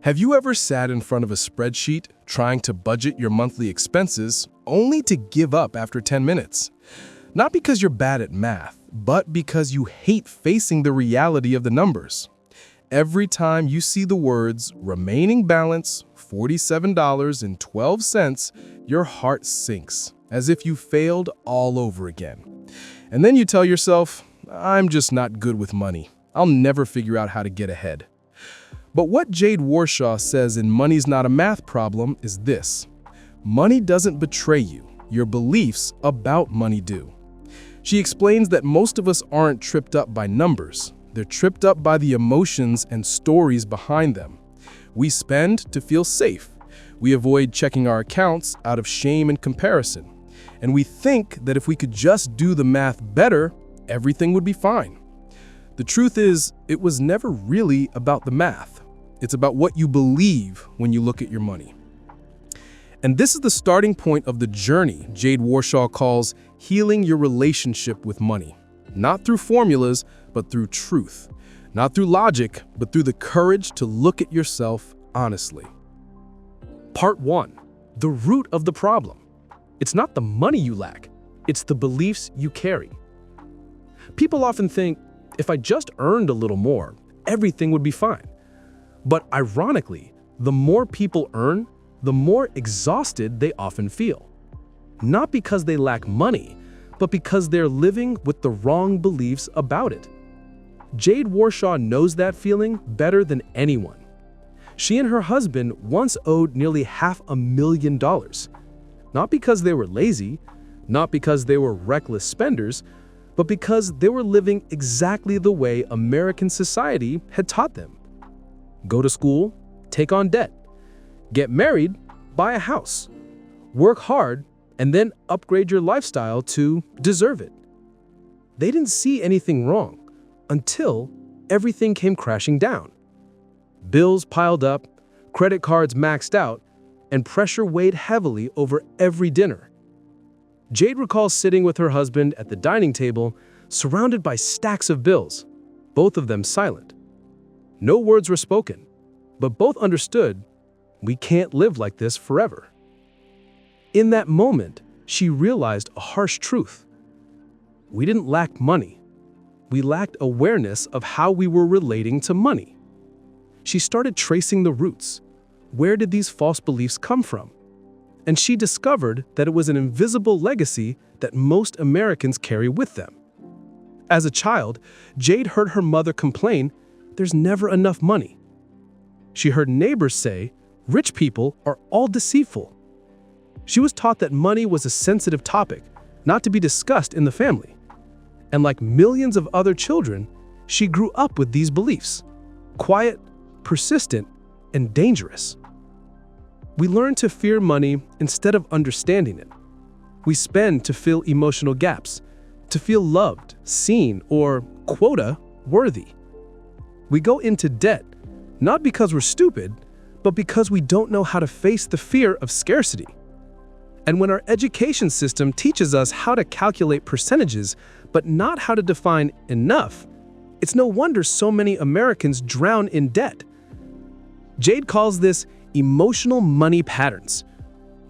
Have you ever sat in front of a spreadsheet trying to budget your monthly expenses only to give up after 10 minutes? Not because you're bad at math, but because you hate facing the reality of the numbers. Every time you see the words remaining balance $47.12, your heart sinks, as if you failed all over again. And then you tell yourself, I'm just not good with money. I'll never figure out how to get ahead. But what Jade Warshaw says in Money's Not a Math Problem is this: money doesn't betray you, your beliefs about money do. She explains that most of us aren't tripped up by numbers. They're tripped up by the emotions and stories behind them. We spend to feel safe. We avoid checking our accounts out of shame and comparison. And we think that if we could just do the math better, everything would be fine. The truth is, it was never really about the math. It's about what you believe when you look at your money. And this is the starting point of the journey Jade Warshaw calls healing your relationship with money. Not through formulas, but through truth. Not through logic, but through the courage to look at yourself honestly. Part 1. The root of the problem. It's not the money you lack, it's the beliefs you carry. People often think, if I just earned a little more, everything would be fine. But ironically, the more people earn, the more exhausted they often feel. Not because they lack money, but because they're living with the wrong beliefs about it. Jade Warshaw knows that feeling better than anyone. She and her husband once owed nearly $500,000. Not because they were lazy, not because they were reckless spenders, but because they were living exactly the way American society had taught them. Go to school, take on debt. Get married, buy a house. Work hard, and then upgrade your lifestyle to deserve it. They didn't see anything wrong until everything came crashing down. Bills piled up, credit cards maxed out, and pressure weighed heavily over every dinner. Jade recalls sitting with her husband at the dining table, surrounded by stacks of bills, both of them silent. No words were spoken, but both understood we can't live like this forever. In that moment, she realized a harsh truth. We didn't lack money. We lacked awareness of how we were relating to money. She started tracing the roots. Where did these false beliefs come from? And she discovered that it was an invisible legacy that most Americans carry with them. As a child, Jade heard her mother complain, "There's never enough money." She heard neighbors say, "Rich people are all deceitful." She was taught that money was a sensitive topic, not to be discussed in the family. And like millions of other children, she grew up with these beliefs: quiet, persistent, and dangerous. We learn to fear money instead of understanding it. We spend to fill emotional gaps, to feel loved, seen, or, quota, worthy. We go into debt, not because we're stupid, but because we don't know how to face the fear of scarcity. And when our education system teaches us how to calculate percentages, but not how to define enough, it's no wonder so many Americans drown in debt. Jade calls this emotional money patterns,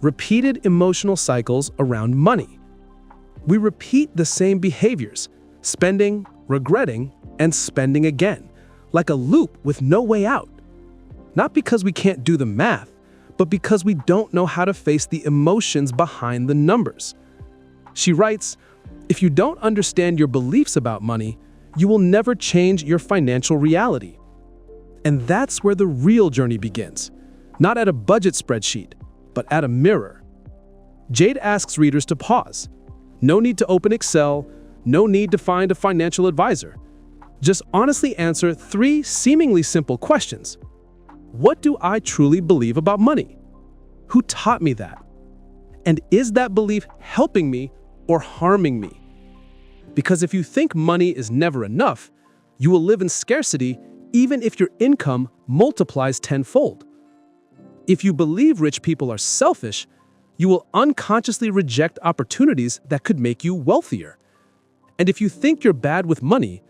repeated emotional cycles around money. We repeat the same behaviors, spending, regretting, and spending again, like a loop with no way out. Not because we can't do the math, but because we don't know how to face the emotions behind the numbers. She writes, "If you don't understand your beliefs about money, you will never change your financial reality." And that's where the real journey begins. Not at a budget spreadsheet, but at a mirror. Jade asks readers to pause. No need to open Excel, no need to find a financial advisor. Just honestly answer 3 seemingly simple questions. What do I truly believe about money? Who taught me that? And is that belief helping me or harming me? Because if you think money is never enough, you will live in scarcity even if your income multiplies tenfold. If you believe rich people are selfish, you will unconsciously reject opportunities that could make you wealthier. And if you think you're bad with money,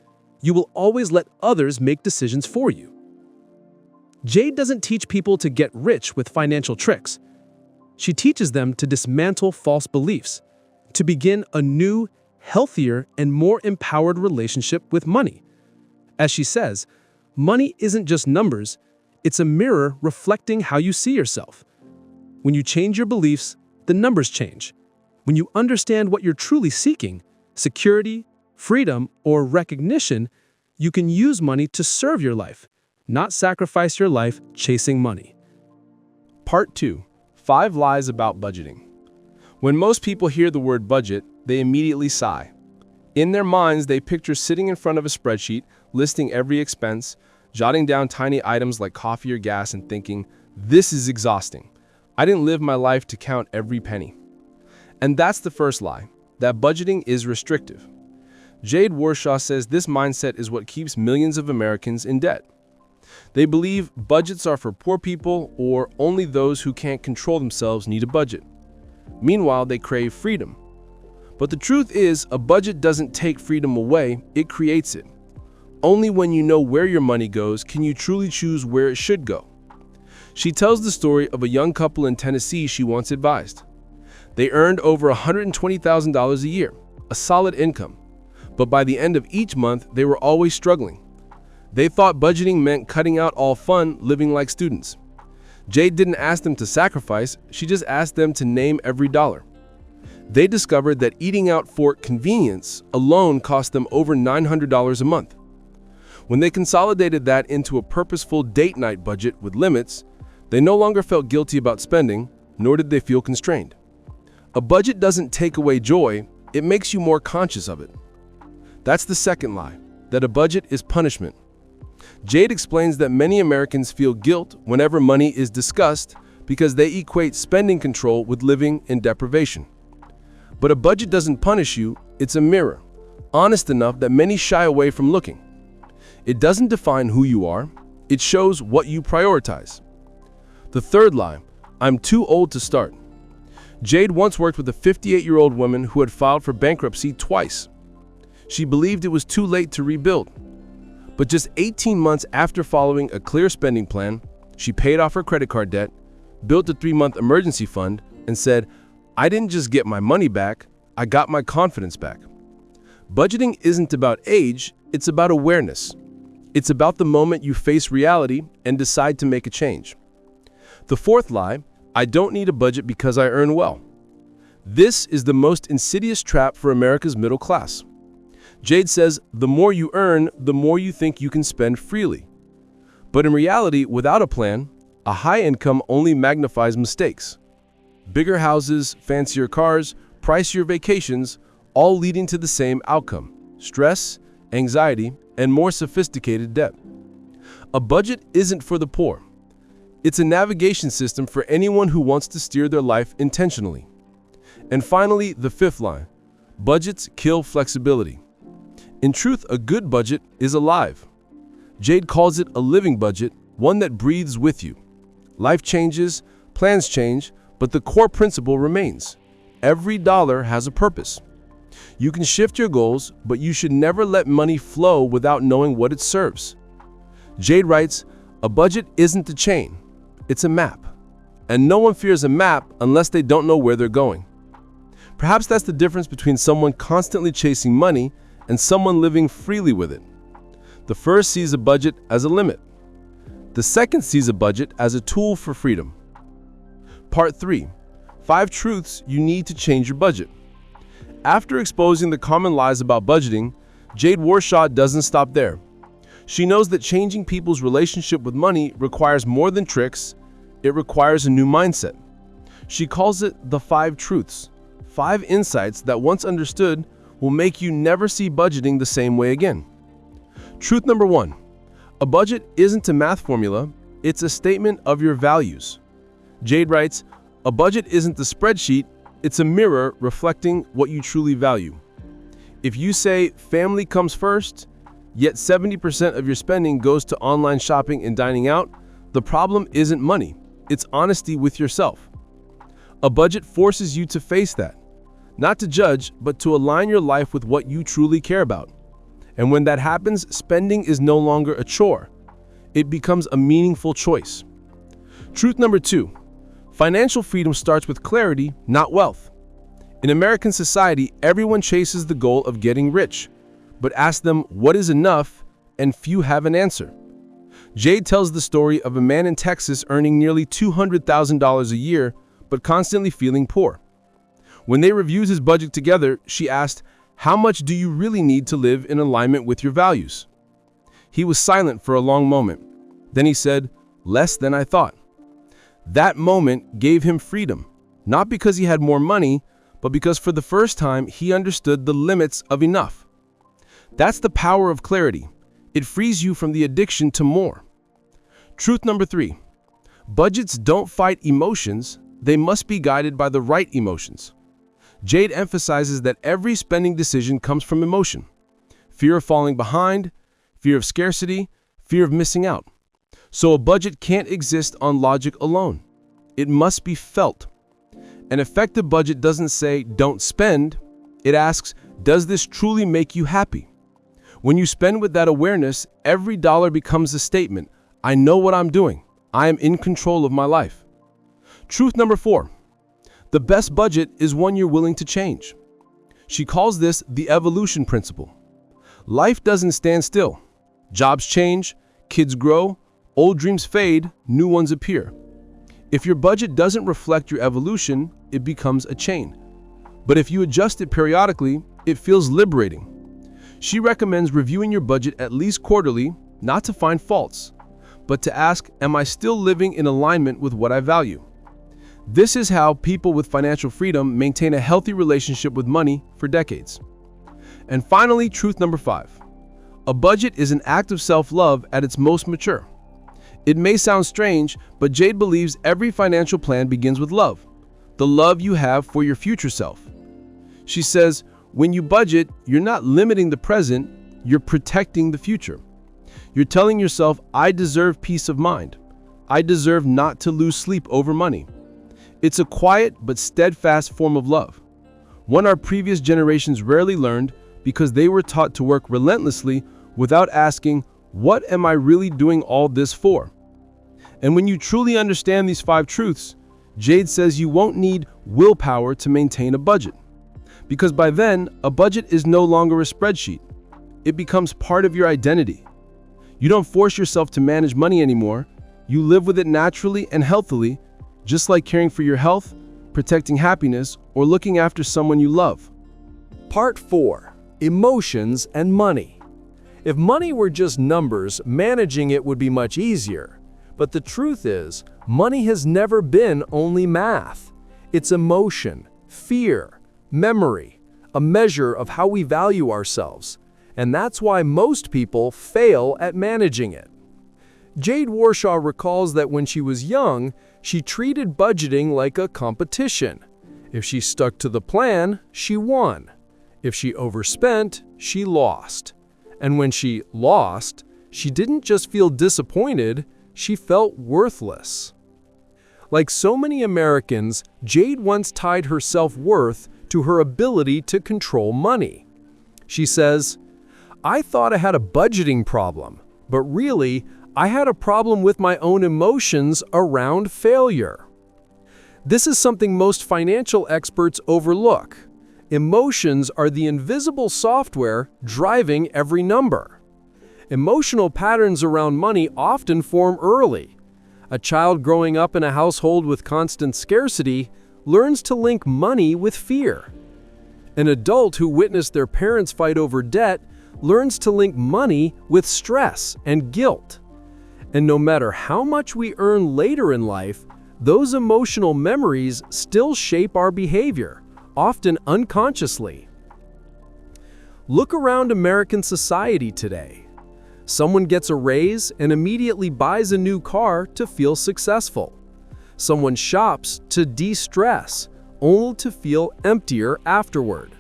you will always let others make decisions for you. Jade doesn't teach people to get rich with financial tricks. She teaches them to dismantle false beliefs, to begin a new, healthier, and more empowered relationship with money. As she says, money isn't just numbers, it's a mirror reflecting how you see yourself. When you change your beliefs, the numbers change. When you understand what you're truly seeking, security, freedom, or recognition, you can use money to serve your life, not sacrifice your life chasing money. Part 2. 5 Lies About Budgeting. When most people hear the word budget, they immediately sigh. In their minds, they picture sitting in front of a spreadsheet, listing every expense, jotting down tiny items like coffee or gas and thinking, "This is exhausting. I didn't live my life to count every penny." And that's the first lie, that budgeting is restrictive. Jade Warshaw says this mindset is what keeps millions of Americans in debt. They believe budgets are for poor people or only those who can't control themselves need a budget. Meanwhile, they crave freedom. But the truth is, a budget doesn't take freedom away, it creates it. Only when you know where your money goes can you truly choose where it should go. She tells the story of a young couple in Tennessee she once advised. They earned over $120,000 a year, a solid income. But by the end of each month, they were always struggling. They thought budgeting meant cutting out all fun, living like students. Jade didn't ask them to sacrifice, she just asked them to name every dollar. They discovered that eating out for convenience alone cost them over $900 a month. When they consolidated that into a purposeful date night budget with limits, they no longer felt guilty about spending, nor did they feel constrained. A budget doesn't take away joy, it makes you more conscious of it. That's the second lie, that a budget is punishment. Jade explains that many Americans feel guilt whenever money is discussed because they equate spending control with living in deprivation. But a budget doesn't punish you, it's a mirror, honest enough that many shy away from looking. It doesn't define who you are, it shows what you prioritize. The third lie, I'm too old to start. Jade once worked with a 58-year-old woman who had filed for bankruptcy twice. She believed it was too late to rebuild. But just 18 months after following a clear spending plan, she paid off her credit card debt, built a 3-month emergency fund, and said, "I didn't just get my money back, I got my confidence back." Budgeting isn't about age, it's about awareness. It's about the moment you face reality and decide to make a change. The fourth lie, I don't need a budget because I earn well. This is the most insidious trap for America's middle class. Jade says the more you earn, the more you think you can spend freely. But in reality, without a plan, a high income only magnifies mistakes. Bigger houses, fancier cars, pricier vacations, all leading to the same outcome: stress, anxiety, and more sophisticated debt. A budget isn't for the poor. It's a navigation system for anyone who wants to steer their life intentionally. And finally, the fifth line, budgets kill flexibility. In truth, a good budget is alive. Jade calls it a living budget, one that breathes with you. Life changes, plans change, but the core principle remains. Every dollar has a purpose. You can shift your goals, but you should never let money flow without knowing what it serves. Jade writes, a budget isn't a chain, it's a map. And no one fears a map unless they don't know where they're going. Perhaps that's the difference between someone constantly chasing money and someone living freely with it. The first sees a budget as a limit. The second sees a budget as a tool for freedom. Part 3. 5 truths you need to change your budget. After exposing the common lies about budgeting, Jade Warshaw doesn't stop there. She knows that changing people's relationship with money requires more than tricks, it requires a new mindset. She calls it the 5 truths, 5 insights that once understood will make you never see budgeting the same way again. Truth number 1. A budget isn't a math formula, it's a statement of your values. Jade writes, a budget isn't a spreadsheet, it's a mirror reflecting what you truly value. If you say family comes first, yet 70% of your spending goes to online shopping and dining out, the problem isn't money, it's honesty with yourself. A budget forces you to face that, not to judge, but to align your life with what you truly care about. And when that happens, spending is no longer a chore. it becomes a meaningful choice. Truth number 2. Financial freedom starts with clarity, not wealth. In American society, everyone chases the goal of getting rich, but ask them what is enough, and few have an answer. Jade tells the story of a man in Texas earning nearly $200,000 a year, but constantly feeling poor. When they reviewed his budget together, she asked, "How much do you really need to live in alignment with your values?" He was silent for a long moment. Then he said, "Less than I thought." That moment gave him freedom, not because he had more money, but because for the first time he understood the limits of enough. That's the power of clarity. It frees you from the addiction to more. Truth number 3. Budgets don't fight emotions, they must be guided by the right emotions. Jade emphasizes that every spending decision comes from emotion. Fear of falling behind, fear of scarcity, fear of missing out. So a budget can't exist on logic alone. It must be felt. An effective budget doesn't say, "Don't spend." It asks, "Does this truly make you happy?" When you spend with that awareness, every dollar becomes a statement. I know what I'm doing. I am in control of my life. Truth number 4. The best budget is one you're willing to change. She calls this the evolution principle. Life doesn't stand still. Jobs change, kids grow, old dreams fade, new ones appear. If your budget doesn't reflect your evolution, it becomes a chain. But if you adjust it periodically, it feels liberating. She recommends reviewing your budget at least quarterly, not to find faults, but to ask, am I still living in alignment with what I value? This is how people with financial freedom maintain a healthy relationship with money for decades. And finally, truth number 5. A budget is an act of self-love at its most mature. It may sound strange, but Jade believes every financial plan begins with love, the love you have for your future self. She says, when you budget, you're not limiting the present, you're protecting the future. You're telling yourself, I deserve peace of mind. I deserve not to lose sleep over money. It's a quiet but steadfast form of love, one our previous generations rarely learned because they were taught to work relentlessly without asking, what am I really doing all this for? And when you truly understand these 5 truths, Jade says you won't need willpower to maintain a budget. Because by then, a budget is no longer a spreadsheet. It becomes part of your identity. You don't force yourself to manage money anymore. You live with it naturally and healthily, just like caring for your health, protecting happiness, or looking after someone you love. Part 4. Emotions and money. If money were just numbers, managing it would be much easier. But the truth is, money has never been only math. It's emotion, fear, memory, a measure of how we value ourselves. And that's why most people fail at managing it. Jade Warshaw recalls that when she was young, she treated budgeting like a competition. If she stuck to the plan, she won. If she overspent, she lost. And when she lost, she didn't just feel disappointed, she felt worthless. Like so many Americans, Jade once tied her self-worth to her ability to control money. She says, I thought I had a budgeting problem, but really, I had a problem with my own emotions around failure. This is something most financial experts overlook. Emotions are the invisible software driving every number. Emotional patterns around money often form early. A child growing up in a household with constant scarcity learns to link money with fear. An adult who witnessed their parents fight over debt learns to link money with stress and guilt. And no matter how much we earn later in life, those emotional memories still shape our behavior, often unconsciously. Look around American society today. Someone gets a raise and immediately buys a new car to feel successful. Someone shops to de-stress, only to feel emptier afterward.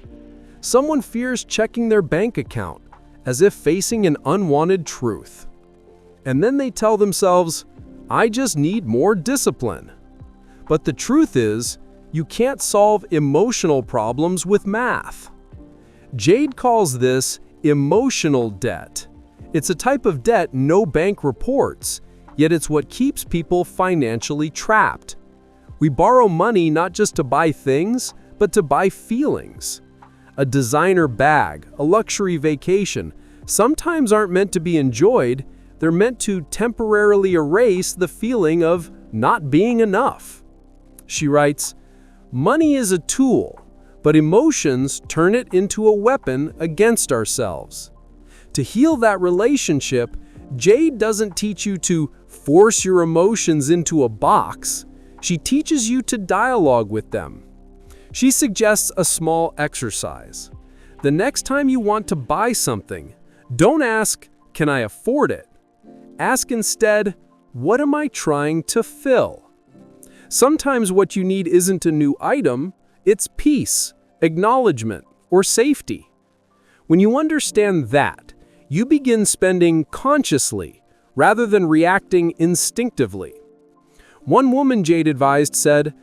Someone fears checking their bank account, as if facing an unwanted truth. And then they tell themselves, I just need more discipline. But the truth is, you can't solve emotional problems with math. Jade calls this emotional debt. It's a type of debt no bank reports, yet it's what keeps people financially trapped. We borrow money not just to buy things, but to buy feelings. A designer bag, a luxury vacation, sometimes aren't meant to be enjoyed, they're meant to temporarily erase the feeling of not being enough. She writes, "Money is a tool, but emotions turn it into a weapon against ourselves." To heal that relationship, Jade doesn't teach you to force your emotions into a box. She teaches you to dialogue with them. She suggests a small exercise. The next time you want to buy something, don't ask, "Can I afford it?" Ask instead, "What am I trying to fill?" Sometimes what you need isn't a new item, it's peace, acknowledgement, or safety. When you understand that, you begin spending consciously rather than reacting instinctively. One woman Jade advised said,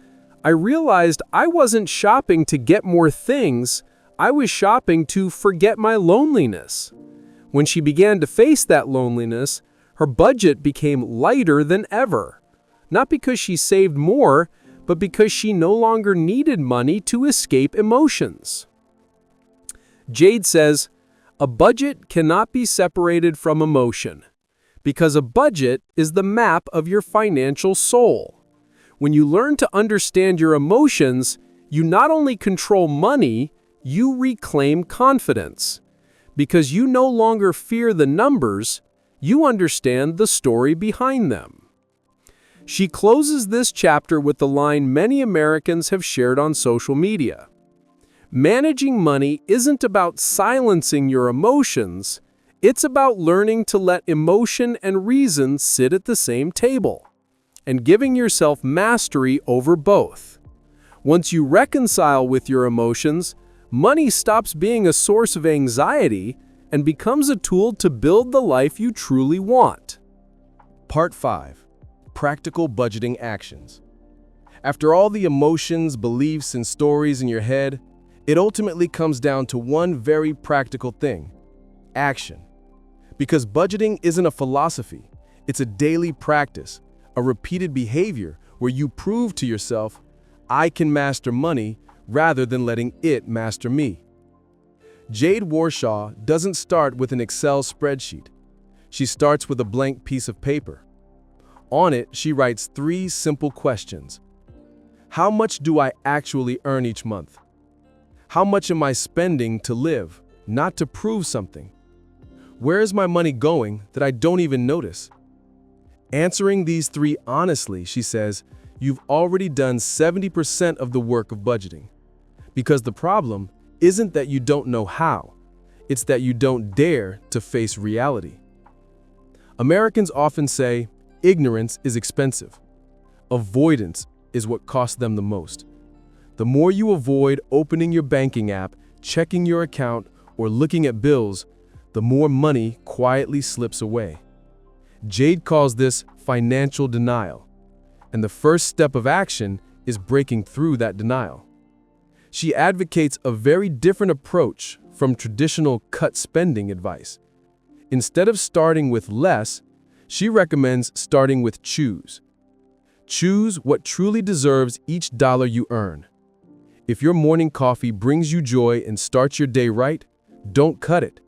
"I realized I wasn't shopping to get more things, I was shopping to forget my loneliness." When she began to face that loneliness, her budget became lighter than ever. Not because she saved more, but because she no longer needed money to escape emotions. Jade says, "A budget cannot be separated from emotion, because a budget is the map of your financial soul. When you learn to understand your emotions, you not only control money, you reclaim confidence. Because you no longer fear the numbers, you understand the story behind them." She closes this chapter with the line many Americans have shared on social media. Managing money isn't about silencing your emotions, it's about learning to let emotion and reason sit at the same table, and giving yourself mastery over both. Once you reconcile with your emotions, money stops being a source of anxiety and becomes a tool to build the life you truly want. Part 5. Practical budgeting actions. After all the emotions, beliefs, and stories in your head, it ultimately comes down to one very practical thing: action. Because budgeting isn't a philosophy, it's a daily practice, a repeated behavior where you prove to yourself, "I can master money," rather than letting it master me. Jade Warshaw doesn't start with an Excel spreadsheet. She starts with a blank piece of paper. On it, she writes 3 simple questions. How much do I actually earn each month? How much am I spending to live, not to prove something? Where is my money going that I don't even notice? Answering these 3 honestly, she says, you've already done 70% of the work of budgeting. Because the problem isn't that you don't know how, it's that you don't dare to face reality. Americans often say, ignorance is expensive. Avoidance is what costs them the most. The more you avoid opening your banking app, checking your account, or looking at bills, the more money quietly slips away. Jade calls this financial denial, and the first step of action is breaking through that denial. She advocates a very different approach from traditional cut spending advice. Instead of starting with less, she recommends starting with choose. Choose what truly deserves each dollar you earn. If your morning coffee brings you joy and starts your day right, don't cut it.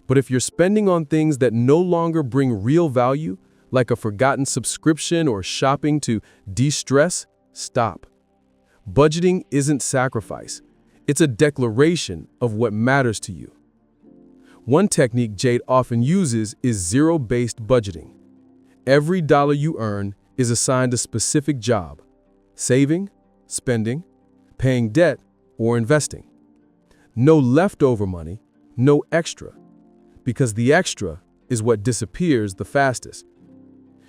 But if you're spending on things that no longer bring real value, like a forgotten subscription or shopping to de-stress, stop. Budgeting isn't sacrifice. It's a declaration of what matters to you. One technique Jade often uses is zero-based budgeting. Every dollar you earn is assigned a specific job: saving, spending, paying debt, or investing. No leftover money, no extra, because the extra is what disappears the fastest.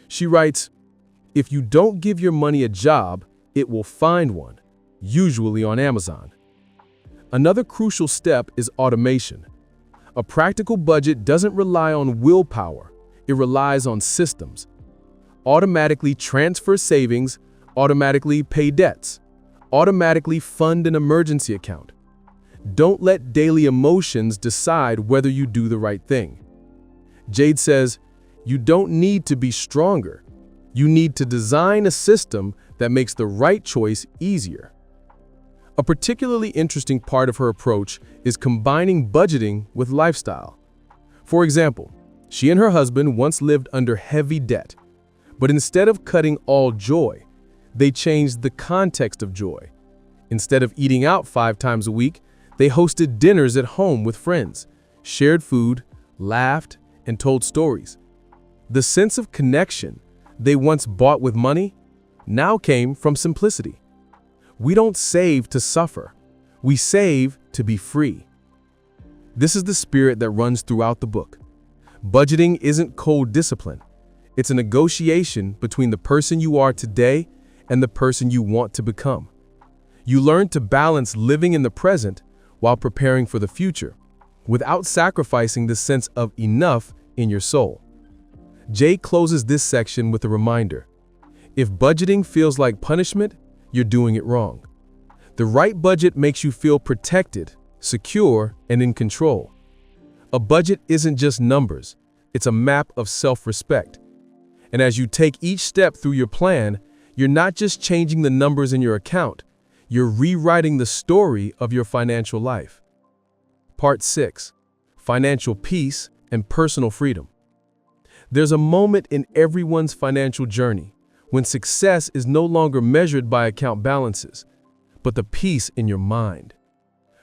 She writes, if you don't give your money a job, it will find one, usually on Amazon. Another crucial step is automation. A practical budget doesn't rely on willpower, it relies on systems. Automatically transfer savings, automatically pay debts, automatically fund an emergency account. Don't let daily emotions decide whether you do the right thing. Jade says, you don't need to be stronger. You need to design a system that makes the right choice easier. A particularly interesting part of her approach is combining budgeting with lifestyle. For example, she and her husband once lived under heavy debt, but instead of cutting all joy, they changed the context of joy. Instead of eating out 5 times a week, they hosted dinners at home with friends, shared food, laughed, and told stories. The sense of connection they once bought with money now came from simplicity. We don't save to suffer. We save to be free. This is the spirit that runs throughout the book. Budgeting isn't cold discipline. It's a negotiation between the person you are today and the person you want to become. You learn to balance living in the present while preparing for the future, without sacrificing the sense of enough in your soul. Jay closes this section with a reminder. If budgeting feels like punishment, you're doing it wrong. The right budget makes you feel protected, secure, and in control. A budget isn't just numbers, it's a map of self-respect. And as you take each step through your plan, you're not just changing the numbers in your account, you're rewriting the story of your financial life. Part 6. Financial peace and personal freedom. There's a moment in everyone's financial journey when success is no longer measured by account balances, but the peace in your mind.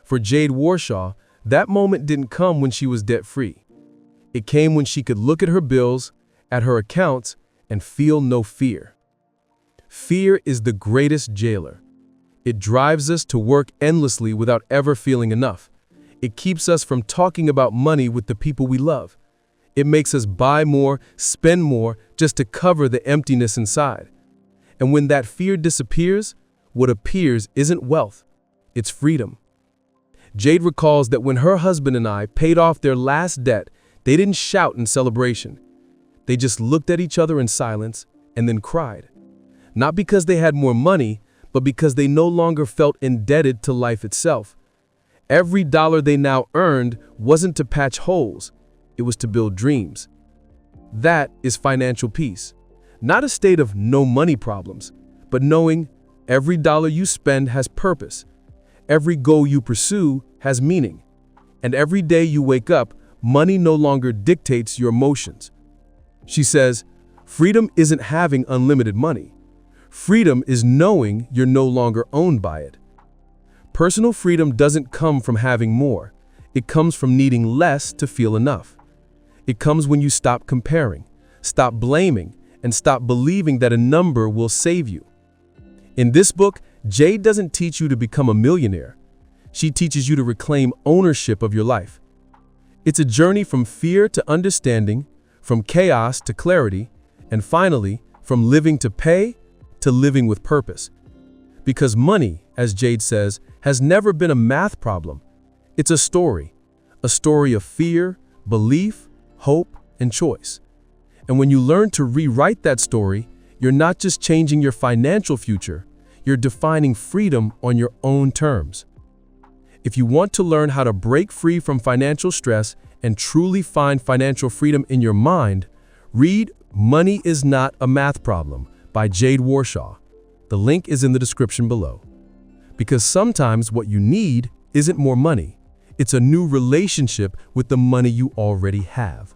For Jade Warshaw, that moment didn't come when she was debt-free. It came when she could look at her bills, at her accounts, and feel no fear. Fear is the greatest jailer. It drives us to work endlessly without ever feeling enough. It keeps us from talking about money with the people we love. It makes us buy more, spend more, just to cover the emptiness inside. And when that fear disappears, what appears isn't wealth, it's freedom. Jade recalls that when her husband and I paid off their last debt, they didn't shout in celebration. They just looked at each other in silence and then cried. Not because they had more money, but because they no longer felt indebted to life itself. Every dollar they now earned wasn't to patch holes, it was to build dreams. That is financial peace. Not a state of no money problems, but knowing every dollar you spend has purpose, every goal you pursue has meaning, and every day you wake up, money no longer dictates your emotions. She says, freedom isn't having unlimited money. Freedom is knowing you're no longer owned by it. Personal freedom doesn't come from having more. It comes from needing less to feel enough. It comes when you stop comparing, stop blaming, and stop believing that a number will save you. In this book, Jade doesn't teach you to become a millionaire. She teaches you to reclaim ownership of your life. It's a journey from fear to understanding, from chaos to clarity, and finally, from living to pay to living with purpose. Because money, as Jade says, has never been a math problem. It's a story of fear, belief, hope, and choice. And when you learn to rewrite that story, you're not just changing your financial future, you're defining freedom on your own terms. If you want to learn how to break free from financial stress and truly find financial freedom in your mind, read Money is Not a Math Problem by Jade Warshaw. The link is in the description below. Because sometimes what you need isn't more money, it's a new relationship with the money you already have.